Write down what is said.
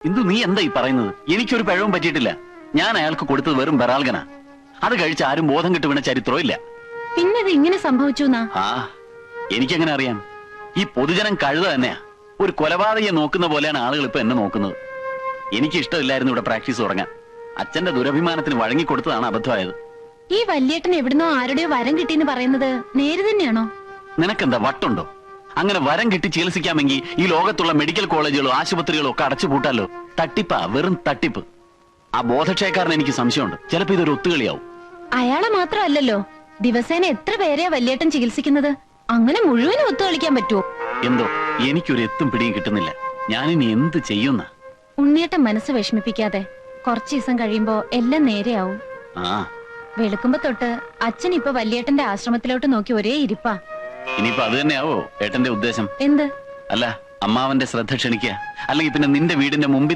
ഇന്ദു, നീ എന്താ ഈ പറയുന്നത്? എനിക്കൊരു പിഴവും പറ്റിയിട്ടില്ല. ഞാൻ അയാൾക്ക് കൊടുത്തത് വെറും ബറാൽഗനാ. അത് കഴിച്ച് ആരും ബോധം കെട്ട് വീണ ചരിത്രവും ഇല്ല. പിന്നത് ഇങ്ങനെ സംഭവിച്ചു? ആ, എനിക്കെങ്ങനെ അറിയാം? ഈ പൊതുജനം കഴുത തന്നെയാ. ഒരു കൊലപാതകയെ നോക്കുന്ന പോലെയാണ് ആളുകൾ ഇപ്പൊ എന്നെ നോക്കുന്നത്. എനിക്ക് ഇഷ്ടമില്ലായിരുന്നു ഇവിടെ പ്രാക്ടീസ് തുടങ്ങാൻ. അച്ഛന്റെ ദുരഭിമാനത്തിന് വഴങ്ങിക്കൊടുത്തതാണ് അബദ്ധമായത്. ഈ വല്യേട്ടൻ എവിടുന്നോ ആരുടെയോ വരം കിട്ടിയെന്ന് പറയുന്നത് നേര് തന്നെയാണോ? നിനക്കെന്താ വട്ടുണ്ടോ? അങ്ങനെ വരം കിട്ടി ചികിത്സിക്കാമെങ്കിൽ ഈ ലോകത്തുള്ള മെഡിക്കൽ കോളേജുകളോ ആശുപത്രികളോ ഒക്കെ അടച്ചുപൂട്ടാലോ. തട്ടിപ്പാ, വെറും തട്ടിപ്പ്. ആ ബോധക്ഷയക്കാരൻ എനിക്ക് സംശയമുണ്ട്. ചിലപ്പോ ഇതൊരു ഒത്തുകളിയാവും. അയാളെ മാത്രമല്ലല്ലോ, ദിവസേന എത്ര പേരെയാ വല്യേട്ടൻ ചികിത്സിക്കുന്നത്? അങ്ങനെ മുഴുവനും ഒത്തുകളിക്കാൻ പറ്റുമോ? എന്തോ എനിക്കൊരു എത്തും പിടിയും കിട്ടുന്നില്ല. ഞാനിനി എന്ത് ചെയ്യുന്ന? ഉണ്ണിയേട്ടൻ മനസ്സ് വിഷമിപ്പിക്കാതെ. കുറച്ചു ദിവസം കഴിയുമ്പോ എല്ലാം നേരെയാവും. ആ, വെളുക്കുമ്പോ തൊട്ട് അച്ഛൻ ഇപ്പൊ വല്യേട്ടന്റെ ആശ്രമത്തിലോട്ട് നോക്കി ഒരേ ഇരിപ്പാ. ഇനിയിപ്പോ അത് തന്നെയാവോ ഏട്ടന്റെ ഉദ്ദേശം? എന്ത്? അല്ല, അമ്മാവന്റെ ശ്രദ്ധ ക്ഷണിക്കുക, അല്ലെങ്കിൽ പിന്നെ നിന്റെ വീടിന്റെ മുമ്പിൽ